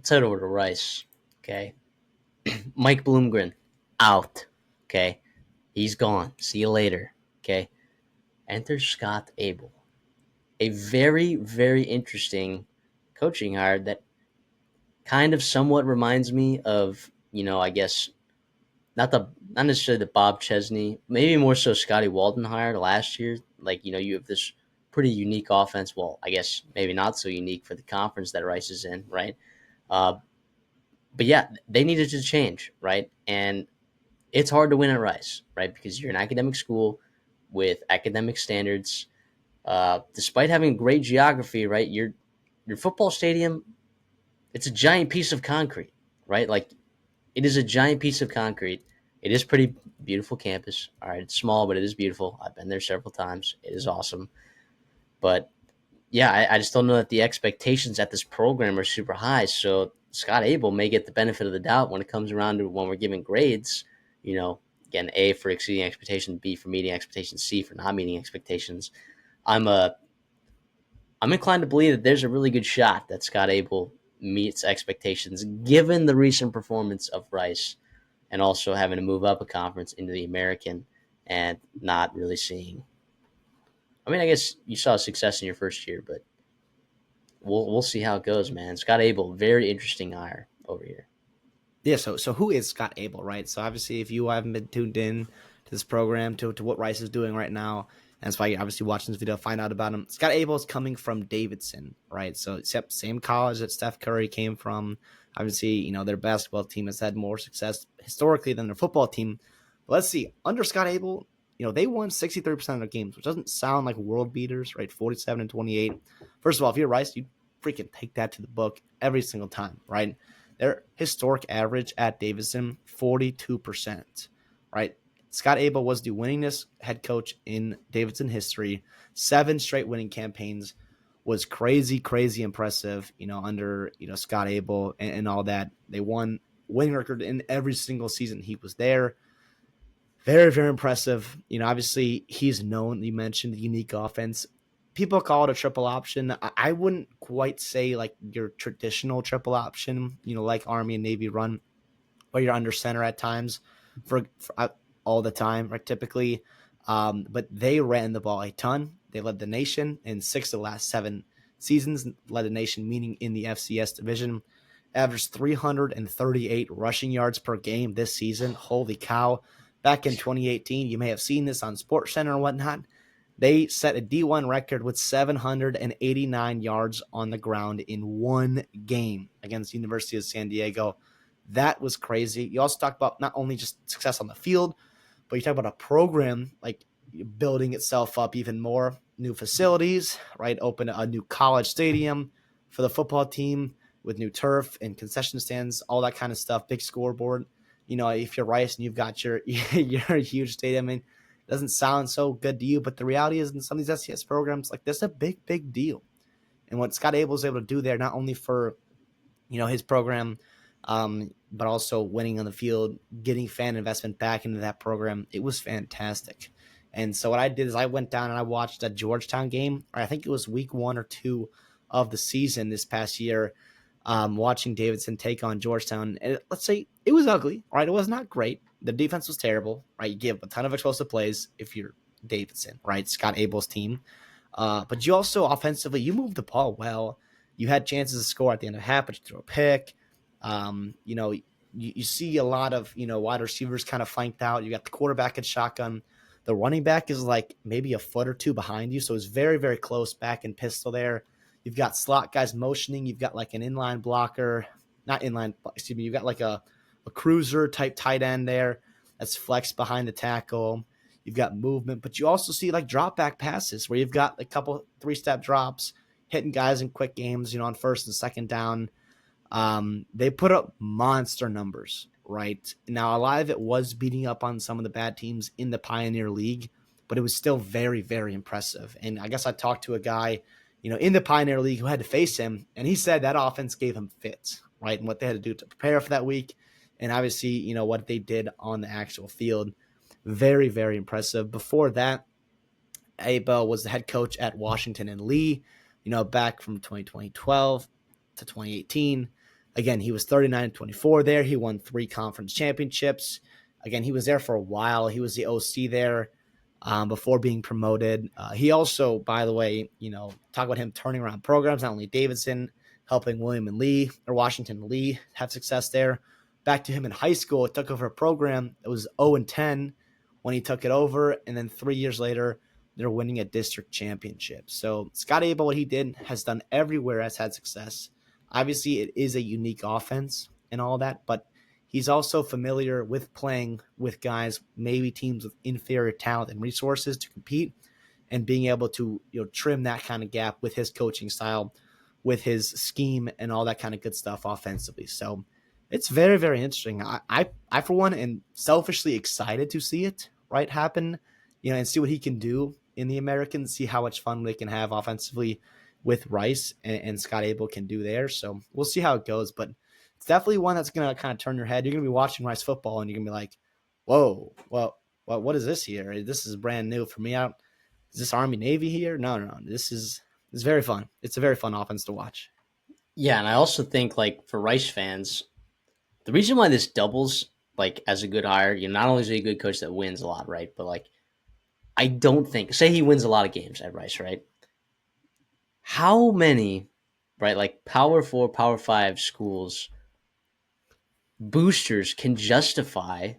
Let's head over to Rice. Okay. Mike Bloomgren, out. Okay. He's gone. See you later. Okay. Enter Scott Abell. A very, very interesting coaching hire that kind of somewhat reminds me of, I guess not necessarily the Bob Chesney, maybe more so Scotty Walden hired last year. Like, you have this pretty unique offense. Well, I guess maybe not so unique for the conference that Rice is in, right? Uh, but yeah, they needed to change, right? And it's hard to win at Rice, right? Because you're an academic school with academic standards. Despite having great geography, right? Your football stadium, it's a giant piece of concrete, right? Like, it is a giant piece of concrete. It is pretty beautiful campus. All right, it's small, but it is beautiful. I've been there several times. It is awesome. But yeah, I just don't know that the expectations at this program are super high. So Scott Abel may get the benefit of the doubt when it comes around to when we're giving grades. Again, A for exceeding expectations, B for meeting expectations, C for not meeting expectations. I'm a I'm inclined to believe that there's a really good shot that Scott Abel meets expectations given the recent performance of Rice and also having to move up a conference into the American and not really seeing. I mean, I guess you saw success in your first year, but we'll see how it goes, man. Scott Abel, very interesting hire over here. Yeah, so who is Scott Abel, right? So obviously, if you haven't been tuned in to this program, to what Rice is doing right now, and that's why you're obviously watching this video, find out about him. Scott Abel is coming from Davidson, right? So except same college that Steph Curry came from. Obviously, their basketball team has had more success historically than their football team. But let's see, under Scott Abel, they won 63% of their games, which doesn't sound like world beaters, right? 47-28. First of all, if you're Rice, you freaking take that to the book every single time, right? Their historic average at Davidson, 42%, right? Scott Abel was the winningest head coach in Davidson history. 7 straight winning campaigns was crazy, crazy impressive, under, Scott Abel and all that. They won winning record in every single season he was there. Very, very impressive. Obviously he's known, you mentioned the unique offense. People call it a triple option. I wouldn't quite say like your traditional triple option, like Army and Navy run, where you're under center at times for all the time, right? Typically. But they ran the ball a ton. They led the nation in 6 of the last 7 seasons, led the nation, meaning in the FCS division. Averaged 338 rushing yards per game this season. Holy cow. Back in 2018, you may have seen this on SportsCenter and whatnot. They set a D1 record with 789 yards on the ground in one game against the University of San Diego. That was crazy. You also talk about not only just success on the field, but you talk about a program like building itself up even more. New facilities, right? Open a new college stadium for the football team with new turf and concession stands, all that kind of stuff. Big scoreboard. If you're Rice and you've got your huge stadium, I mean, it doesn't sound so good to you, but the reality is in some of these SCS programs, like this is a big, big deal. And what Scott Abel was able to do there, not only for his program, but also winning on the field, getting fan investment back into that program, it was fantastic. And so what I did is I went down and I watched a Georgetown game, or I think it was week 1 or 2 of the season this past year. Watching Davidson take on Georgetown. And let's say it was ugly, right? It was not great. The defense was terrible, right? You give a ton of explosive plays if you're Davidson, right? Scott Abel's team. But you also offensively, you moved the ball well. You had chances to score at the end of half, but you threw a pick. You see a lot of, wide receivers kind of flanked out. You got the quarterback in shotgun. The running back is like maybe a foot or two behind you. So it's very, very close back in pistol there. You've got slot guys motioning. You've got like an inline blocker, not inline, excuse me. You've got like a cruiser type tight end there that's flexed behind the tackle. You've got movement, but you also see like drop back passes where you've got a couple 3-step drops, hitting guys in quick games, on first and second down. They put up monster numbers, right? Now, a lot of it was beating up on some of the bad teams in the Pioneer League, but it was still very, very impressive. And I guess I talked to a guy, in the Pioneer League who had to face him, and he said that offense gave him fits, right? And what they had to do to prepare for that week. And obviously, what they did on the actual field. Very, very impressive. Before that, Abel was the head coach at Washington and Lee, back from 2012 to 2018. Again, he was 39-24 there. He won 3 conference championships. Again, he was there for a while. He was the OC there before being promoted. He also, by the way, talk about him turning around programs, not only Davidson, helping William and Lee or Washington and Lee have success there. Back to him in high school, it took over a program that was 0-10 when he took it over. And then 3 years later, they're winning a district championship. So Scott Abell, what he did, has done everywhere, has had success. Obviously, it is a unique offense and all that, but he's also familiar with playing with guys, maybe teams with inferior talent and resources to compete, and being able to trim that kind of gap with his coaching style, with his scheme, and all that kind of good stuff offensively. So it's very, very interesting. I for one, am selfishly excited to see it happen, and see what he can do in the American, see how much fun they can have offensively with Rice and Scott Abell can do there. So we'll see how it goes, but it's definitely one that's going to kind of turn your head. You're going to be watching Rice football and you're going to be like, whoa, well, what is this here? This is brand new for me. Is this Army Navy here? No. It's very fun. It's a very fun offense to watch. Yeah, and I also think like for Rice fans, the reason why this doubles like as a good hire, not only is he a good coach that wins a lot, right? But like I don't think say he wins a lot of games at Rice, right? How many, right, like Power 4, Power 5 schools boosters can justify,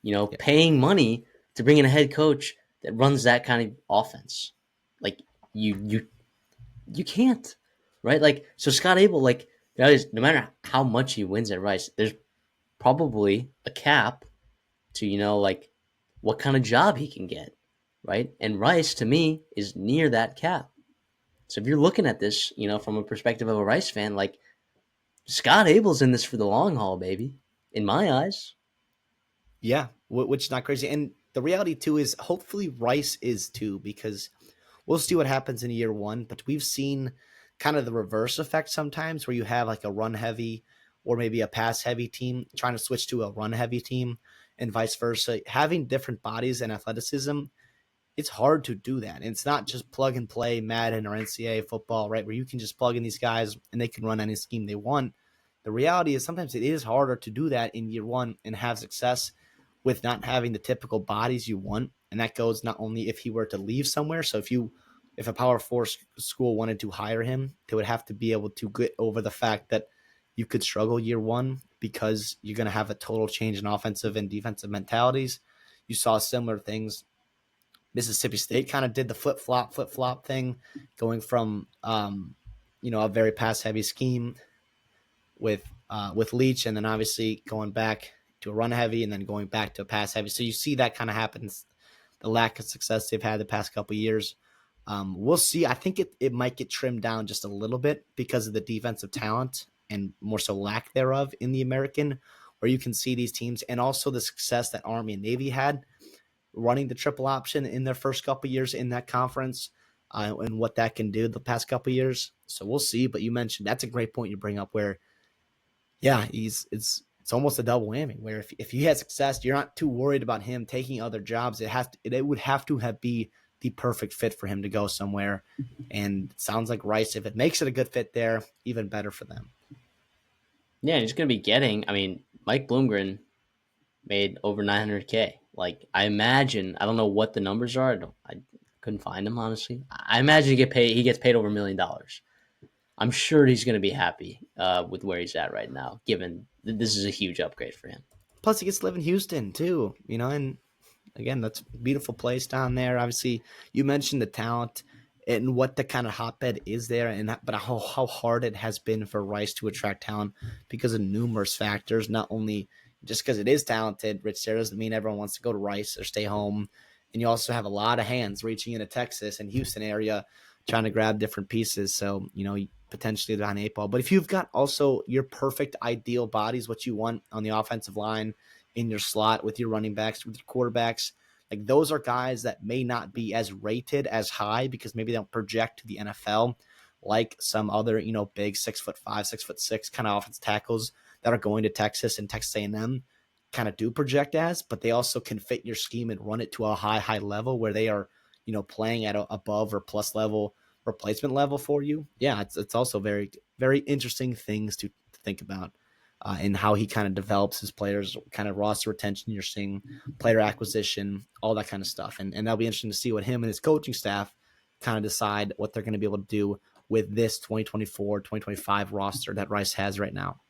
Yeah. paying money to bring in a head coach that runs that kind of offense? Like you can't, right? Like so Scott Abel, like that is no matter how much he wins at Rice, there's probably a cap to like what kind of job he can get, right? And Rice to me is near that cap. So if you're looking at this, from a perspective of a Rice fan, like Scott Abel's in this for the long haul, baby. In my eyes. Yeah, which is not crazy. And the reality too is hopefully Rice is too, because we'll see what happens in year one. But we've seen kind of the reverse effect sometimes where you have like a run heavy or maybe a pass heavy team trying to switch to a run heavy team and vice versa. Having different bodies and athleticism, it's hard to do that. And it's not just plug and play Madden or NCAA football, right? Where you can just plug in these guys and they can run any scheme they want. The reality is sometimes it is harder to do that in year one and have success with not having the typical bodies you want. And that goes not only if he were to leave somewhere. So if a Power 4 school wanted to hire him, they would have to be able to get over the fact that you could struggle year one because you're going to have a total change in offensive and defensive mentalities. You saw similar things. Mississippi State kind of did the flip flop thing, going from a very pass heavy scheme with Leach, and then obviously going back to a run heavy, and then going back to a pass heavy. So you see that kind of happens. The lack of success they've had the past couple of years. We'll see. I think it might get trimmed down just a little bit because of the defensive talent and more so lack thereof in the American, where you can see these teams and also the success that Army and Navy had running the triple option in their first couple of years in that conference, and what that can do the past couple of years. So we'll see. But you mentioned that's a great point you bring up where, yeah, it's almost a double whammy where if he had success, you're not too worried about him taking other jobs. It would have to be the perfect fit for him to go somewhere. And it sounds like Rice, if it makes it a good fit there, even better for them. Yeah, he's going to be getting. I mean, Mike Bloomgren made over 900K. Like I imagine, I don't know what the numbers are. I couldn't find them honestly. I imagine he gets paid over $1 million. I'm sure he's going to be happy with where he's at right now, given that this is a huge upgrade for him. Plus, he gets to live in Houston too, and again, that's a beautiful place down there. Obviously, you mentioned the talent and what the kind of hotbed is there, but how hard it has been for Rice to attract talent because of numerous factors. Not only just because it is talented, Rich, there doesn't mean everyone wants to go to Rice or stay home. And you also have a lot of hands reaching into Texas and Houston area trying to grab different pieces. So, potentially they're on 8 ball. But if you've got also your perfect ideal bodies, what you want on the offensive line, in your slot, with your running backs, with your quarterbacks, like those are guys that may not be as rated as high because maybe they don't project to the NFL like some other, big 6'5", 6'6" kind of offensive tackles that are going to Texas and Texas A&M kind of do project as, but they also can fit your scheme and run it to a high level where they are, playing at a above or plus level replacement level for you. Yeah, it's also very, very interesting things to think about. and how he kind of develops his players, kind of roster retention you're seeing, player acquisition, all that kind of stuff. And that'll be interesting to see what him and his coaching staff kind of decide what they're going to be able to do with this 2024-2025 roster that Rice has right now.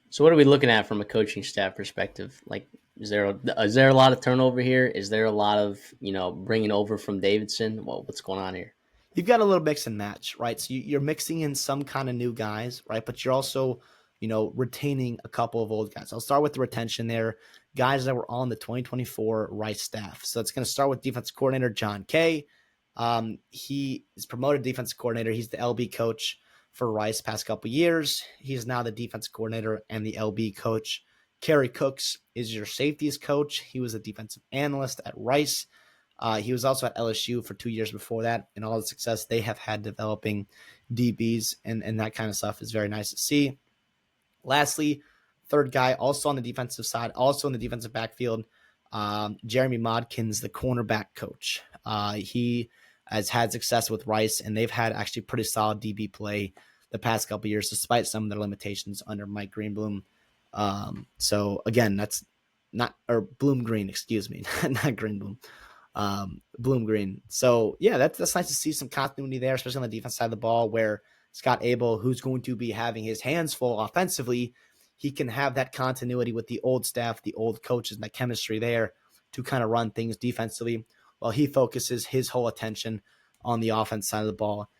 So what are we looking at from a coaching staff perspective? Like, is there a lot of turnover here? Is there a lot of bringing over from Davidson? Well, what's going on here? You've got a little mix and match, right? So you're mixing in some kind of new guys, right? But you're also, retaining a couple of old guys. I'll start with the retention there. Guys that were on the 2024 Rice staff. So it's going to start with defensive coordinator John Kay. He is promoted defensive coordinator. He's the LB coach for Rice past couple years. He's now the defensive coordinator and the LB coach. Kerry Cooks is your safeties coach. He was a defensive analyst at Rice. He was also at LSU for 2 years before that, and all the success they have had developing DBs and that kind of stuff is very nice to see. Lastly, third guy, also on the defensive side, also in the defensive backfield, Jeremy Modkins, the cornerback coach. He has had success with Rice, and they've had actually pretty solid DB play the past couple of years, despite some of their limitations under Mike Greenbloom. So again, that's not, or Bloom Green, excuse me, not Greenbloom. Bloom Green. So yeah, that's nice to see some continuity there, especially on the defense side of the ball, where Scott Abell, who's going to be having his hands full offensively, he can have that continuity with the old staff, the old coaches, and that chemistry there to kind of run things defensively while he focuses his whole attention on the offense side of the ball.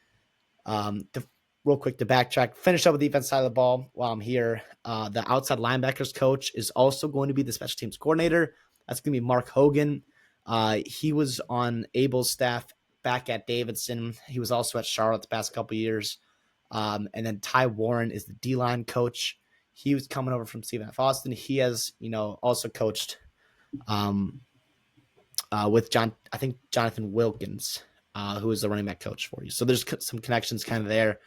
Real quick to backtrack, finish up with the defense side of the ball while I'm here. The outside linebackers coach is also going to be the special teams coordinator. That's going to be Mark Hogan. He was on Abel's staff back at Davidson. He was also at Charlotte the past couple of years. And then Ty Warren is the D-line coach. He was coming over from Stephen F. Austin. He has, also coached with Jonathan Wilkins, who is the running back coach for you. So there's some connections kind of there.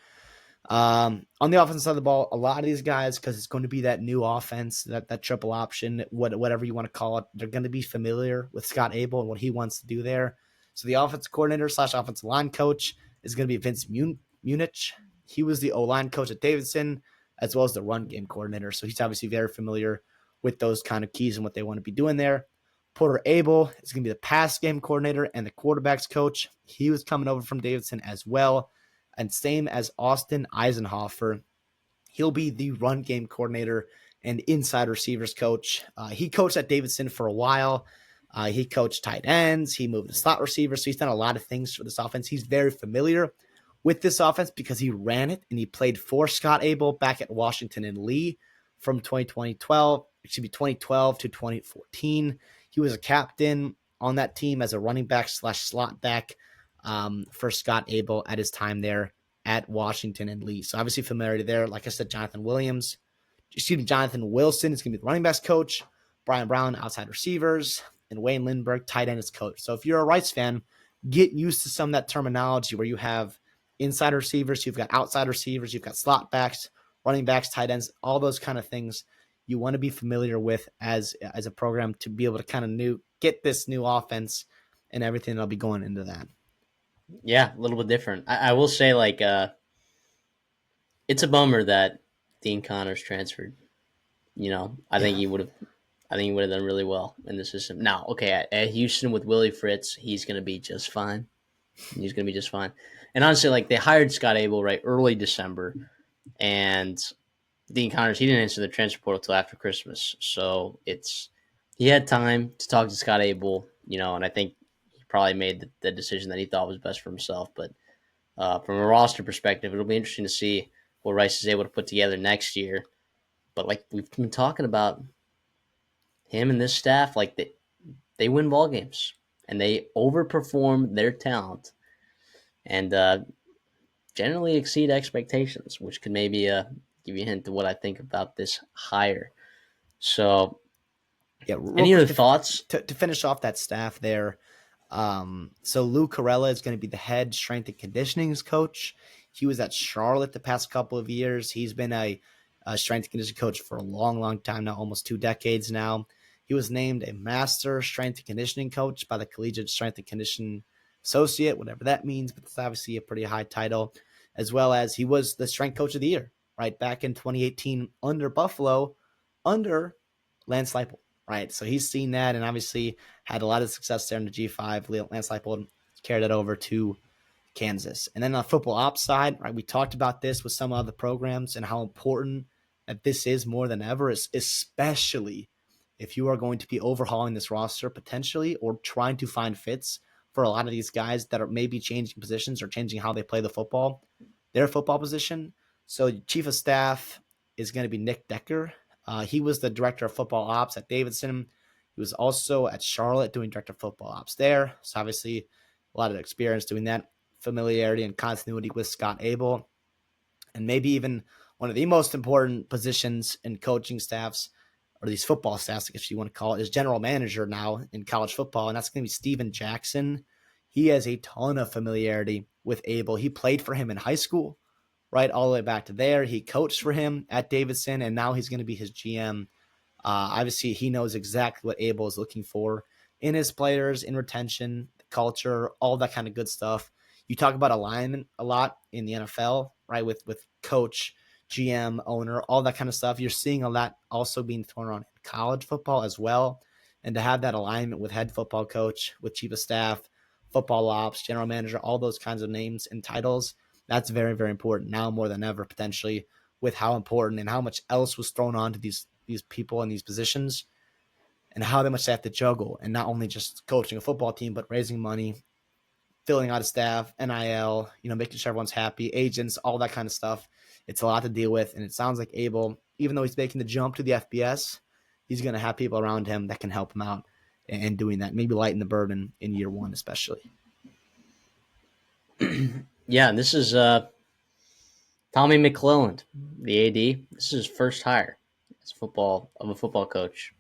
On the offensive side of the ball, a lot of these guys, because it's going to be that new offense, that triple option, whatever you want to call it, they're going to be familiar with Scott Abell and what he wants to do there. So the offensive coordinator / offensive line coach is going to be Vince Munich. He was the O-line coach at Davidson, as well as the run game coordinator. So he's obviously very familiar with those kind of keys and what they want to be doing there. Porter Abel is going to be the pass game coordinator and the quarterbacks coach. He was coming over from Davidson as well. And same as Austin Eisenhofer, he'll be the run game coordinator and inside receivers coach. He coached at Davidson for a while. He coached tight ends. He moved to slot receivers. So he's done a lot of things for this offense. He's very familiar with this offense because he ran it and he played for Scott Abell back at Washington and Lee from 2012 to 2014. He was a captain on that team as a running back / slot back for Scott Abell at his time there at Washington and Lee. So obviously familiarity there. Like I said, Jonathan Wilson is going to be the running backs coach, Brian Brown, outside receivers, and Wayne Lindbergh, tight end, as coach. So if you're a Rice fan, get used to some of that terminology where you have inside receivers, you've got outside receivers, you've got slot backs, running backs, tight ends, all those kind of things you want to be familiar with as a program to be able to kind of get this new offense and everything that'll be going into that. Yeah, a little bit different. I will say, it's a bummer that Dean Connors transferred. I think he would have done really well in the system. Now, okay, at Houston with Willie Fritz, he's going to be just fine. And honestly, they hired Scott Abell right early December, and Dean Connors, he didn't answer the transfer portal till after Christmas. So he had time to talk to Scott Abell, and I think he probably made the decision that he thought was best for himself. But from a roster perspective, it'll be interesting to see what Rice is able to put together next year. But we've been talking about, him and this staff, they win ball games and they overperform their talent and generally exceed expectations, which could maybe give you a hint to what I think about this hire. So, yeah, any other thoughts? To finish off that staff there, so Lou Carella is going to be the head strength and conditioning coach. He was at Charlotte the past couple of years. He's been a strength and conditioning coach for a long, long time now, almost 2 decades now. He was named a master strength and conditioning coach by the Collegiate Strength and Conditioning Associate, whatever that means, but it's obviously a pretty high title, as well as he was the strength coach of the year right? Back in 2018 under Buffalo, under Lance Leipold, right? So he's seen that and obviously had a lot of success there in the G5. Lance Leipold carried it over to Kansas. And then on the football ops side, right, we talked about this with some other programs and how important that this is more than ever, especially if you are going to be overhauling this roster potentially or trying to find fits for a lot of these guys that are maybe changing positions or changing how they play the football, their football position. So chief of staff is going to be Nick Decker. He was the director of football ops at Davidson. He was also at Charlotte doing director of football ops there. So obviously a lot of experience doing that, familiarity and continuity with Scott Abell, and maybe even one of the most important positions in coaching staffs, or these football staffs, if you want to call it, is general manager now in college football, and that's going to be Steven Jackson. He has a ton of familiarity with Abell. He played for him in high school, right, all the way back to there. He coached for him at Davidson, and now he's going to be his GM. Obviously, he knows exactly what Abell is looking for in his players, in retention, culture, all that kind of good stuff. You talk about alignment a lot in the NFL, right? With coach, GM, owner, all that kind of stuff. You're seeing a lot also being thrown around in college football as well. And to have that alignment with head football coach, with chief of staff, football ops, general manager, all those kinds of names and titles, that's very, very important now more than ever, potentially, with how important and how much else was thrown onto these people in these positions and how much they have to juggle, and not only just coaching a football team, but raising money, filling out a staff, NIL, making sure everyone's happy, agents, all that kind of stuff. It's a lot to deal with. And it sounds like Abell, even though he's making the jump to the FBS, he's going to have people around him that can help him out and doing that, maybe lighten the burden in year one, especially. Yeah, and this is Tommy McClelland, the AD. This is his first hire as a football coach,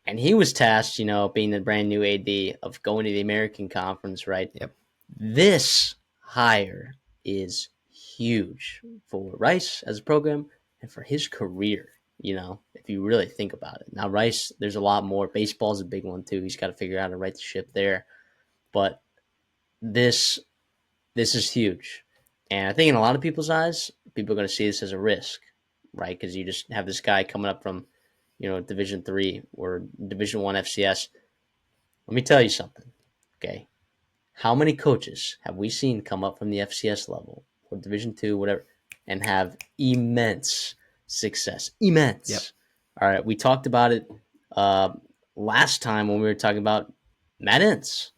and he was tasked, being the brand new AD, of going to the American Conference, right? Yep. This hire is huge for Rice as a program and for his career, if you really think about it. Now, Rice, there's a lot more. Baseball's a big one, too. He's got to figure out how to right the ship there. But this is huge. And I think in a lot of people's eyes, people are going to see this as a risk, right? Because you just have this guy coming up from, Division III or Division I FCS. Let me tell you something, okay? How many coaches have we seen come up from the FCS level or Division II, whatever, and have immense success? Immense. Yep. All right, we talked about it last time when we were talking about Matt Ince,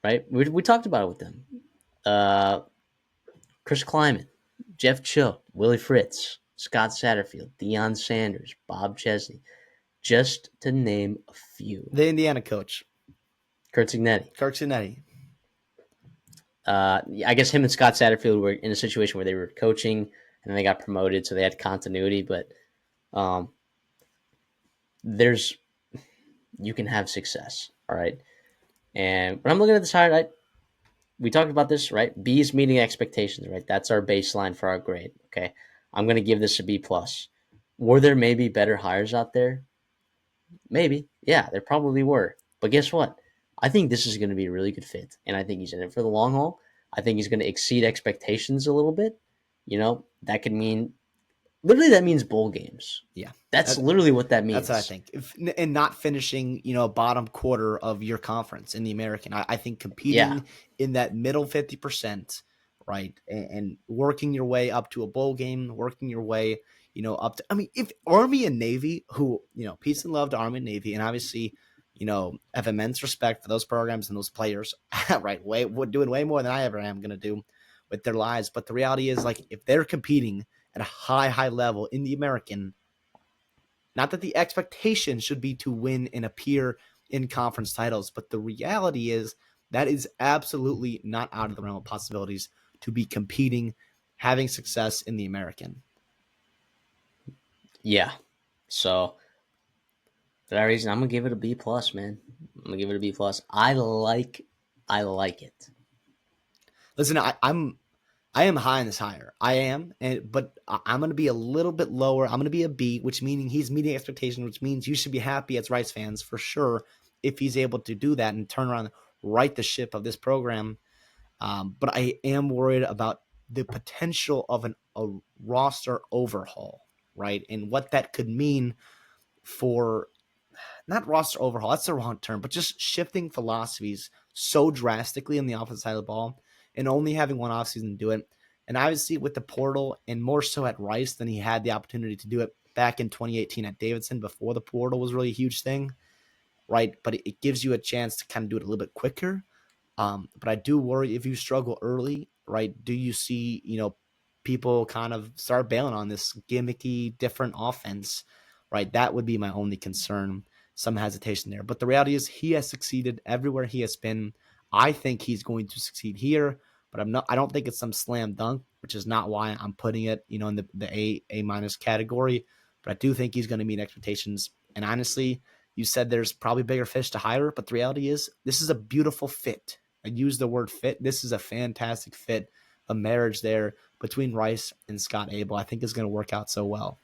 right? We talked about it with them. Chris Kleiman, Jeff Choate, Willie Fritz, Scott Satterfield, Deion Sanders, Bob Chesney, just to name a few. The Indiana coach. Kirk Cignetti. I guess him and Scott Satterfield were in a situation where they were coaching and then they got promoted, so they had continuity. But you can have success, all right? And when I'm looking at this hire, we talked about this, right? B is meeting expectations, right? That's our baseline for our grade, okay? I'm going to give this a B+. Were there maybe better hires out there? Maybe. Yeah, there probably were. But guess what? I think this is going to be a really good fit, and I think he's in it for the long haul. I think he's going to exceed expectations a little bit. That could mean literally that means bowl games. Yeah. That's literally what that means. That's what I think. And not finishing, bottom quarter of your conference in the American. I think competing in that middle 50%, right, and working your way up to a bowl game, working your way, up to, if Army and Navy, who, peace and love to Army and Navy, and obviously, have immense respect for those programs and those players, right, doing way more than I ever am going to do with their lives. But the reality is, like, if they're competing at a high level in the American, not that the expectation should be to win and appear in conference titles, but the reality is that is absolutely not out of the realm of possibilities to be competing, having success in the American. Yeah. So for that reason, I'm gonna give it a B+, man. I'm gonna give it a B+. I like it. Listen, I am high on this hire. I am, but I'm going to be a little bit lower. I'm going to be a B, which meaning he's meeting expectations, which means you should be happy as Rice fans for sure if he's able to do that and turn around, right the ship of this program. But I am worried about the potential of an a roster overhaul, right? And what that could mean for not roster overhaul, that's the wrong term, but just shifting philosophies so drastically on the offensive side of the ball and only having one offseason to do it. And obviously with the portal and more so at Rice than he had the opportunity to do it back in 2018 at Davidson before the portal was really a huge thing, right? But it gives you a chance to kind of do it a little bit quicker. But I do worry if you struggle early, right? Do you see, people kind of start bailing on this gimmicky, different offense, right? That would be my only concern. Some hesitation there. But the reality is he has succeeded everywhere he has been. I think he's going to succeed here, but I don't think it's some slam dunk, which is not why I'm putting it, in the A minus category. But I do think he's going to meet expectations. And honestly, you said there's probably bigger fish to hire, but the reality is this is a beautiful fit. I use the word fit. This is a fantastic fit, a marriage there between Rice and Scott Abell. I think is going to work out so well.